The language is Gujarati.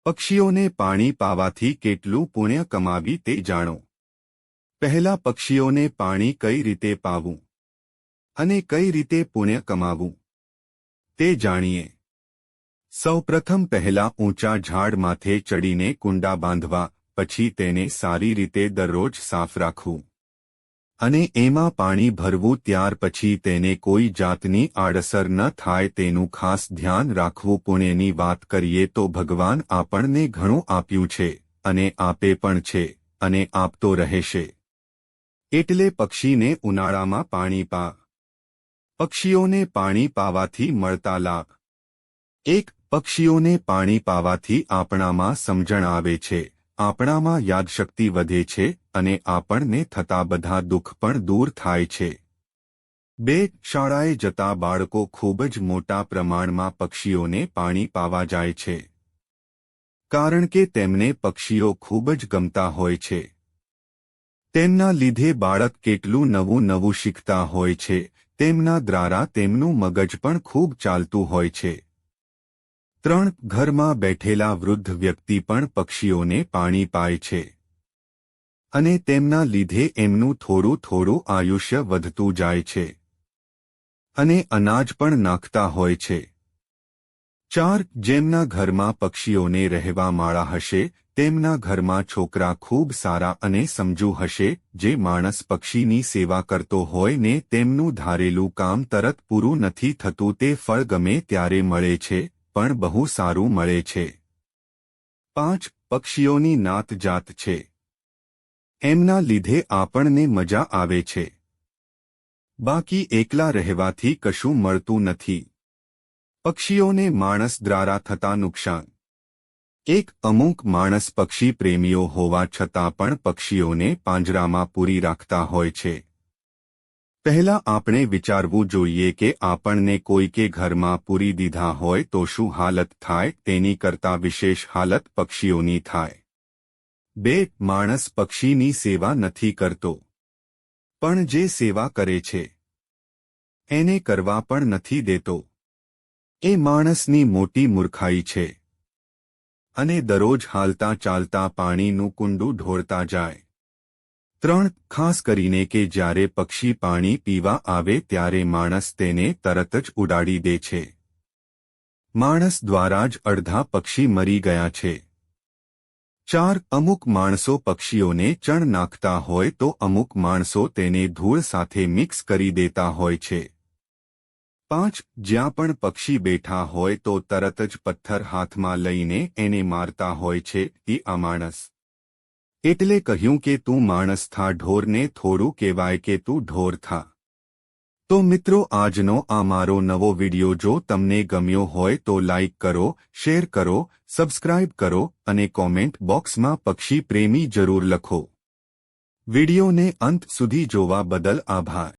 પક્ષીઓને પાણી પાવાથી કેટલું પુણ્ય કમાવી તે જાણો। પહેલા પક્ષીઓને પાણી કઈ રીતે પાવું અને કઈ રીતે પુણ્ય કમાવું તે જાણીએ। સૌપ્રથમ પહેલા ઊંચા ઝાડ માથે ચડીને કુંડા બાંધવા, પછી તેને સારી રીતે દરરોજ સાફ રાખવું અને એમાં પાણી ભરવું। ત્યાર પછી તેને કોઈ જાતની આડઅસર ન થાય તેનું ખાસ ધ્યાન રાખવું। પુણ્યની વાત કરીએ તો ભગવાન આપણને ઘણું આપ્યું છે અને આપે પણ છે અને આપતો રહેશે। એટલે પક્ષીને ઉનાળામાં પાણી પા। પક્ષીઓને પાણી પાવાથી મળતા લાભ। 1. પક્ષીઓને પાણી પાવાથી આપણામાં સમજણ આવે છે, આપણામાં યાદશક્તિ વધે છે અને આપણને થતા બધા દુઃખ પણ દૂર થાય છે। 2. શાળાએ જતા બાળકો ખૂબ જ મોટા પ્રમાણમાં પક્ષીઓને પાણી પાવા જાય છે, કારણ કે તેમને પક્ષીઓ ખૂબ જ ગમતા હોય છે। તેમના લીધે બાળક કેટલું નવું નવું શીખતા હોય છે, તેમના દ્વારા તેમનું મગજ પણ ખૂબ ચાલતું હોય છે। 3. ઘરમાં બેઠેલા વૃદ્ધ વ્યક્તિ પણ પક્ષીઓને પાણી પાય છે અને તેમના લીધે એમનું થોડું થોડું આયુષ્ય વધતું જાય છે અને અનાજ પણ નાખતા હોય છે। 4. જેમના ઘરમાં પક્ષીઓને રહેવા માળા હશે, તેમના ઘરમાં છોકરા ખૂબ સારા અને સમજુ હશે। જે માણસ પક્ષીની સેવા કરતો હોય ને તેમનું ધારેલું કામ તરત પૂરું નથી થતું, તે ફળ ગમે ત્યારે મળે છે, પણ બહુ સારું મળે છે। 5. પક્ષીઓની નાત જાત છે, એમના લીધે આપણને મજા આવે છે, બાકી એકલા રહેવાથી કશું મળતું નથી। પક્ષીઓને માણસ દ્વારા થતા નુકસાન। 1. અમુક માણસ પક્ષી પ્રેમીઓ હોવા છતાં પણ પક્ષીઓને પાંજરામાં પૂરી રાખતા હોય છે। પહેલા આપણે વિચારવું જોઈએ કે આપણને કોઈકે ઘરમાં પૂરી દીધા હોય તો શું હાલત થાય, તેની કરતાં વિશેષ હાલત પક્ષીઓની થાય। 2. માણસ પક્ષીની સેવા નથી કરતો, પણ જે સેવા કરે છે એને કરવા પણ નથી દેતો, એ માણસની મોટી મૂર્ખાઈ છે અને દરરોજ હાલતા ચાલતા પાણીનું કુંડું ઢોળતા જાય। 3. ખાસ કરીને કે જ્યારે પક્ષી પાણી પીવા આવે ત્યારે માણસ તેને તરત જ ઉડાડી દે છે। માણસ દ્વારા જ અડધા પક્ષી મરી ગયા છે। 4. અમુક માણસો પક્ષીઓને ચણ નાખતા હોય તો અમુક માણસો તેને ધૂળ સાથે મિક્સ કરી દેતા હોય છે। 5. જ્યાં પણ પક્ષી બેઠા હોય તો તરત જ પથ્થર હાથમાં લઈને એને મારતા હોય છે, એ અમાણસ। એટલે કહ્યું કે તું માણસ થા, ઢોરને થોડું કહેવાય કે તું ઢોર થા। તો મિત્રો, આજનો આ મારો નવો વિડિયો જો તમને ગમ્યો હોય તો લાઈક કરો, શેર કરો, સબસ્ક્રાઇબ કરો અને કોમેન્ટ બોક્સમાં પક્ષી પ્રેમી જરૂર લખો। વિડિયોને અંત સુધી જોવા બદલ આભાર।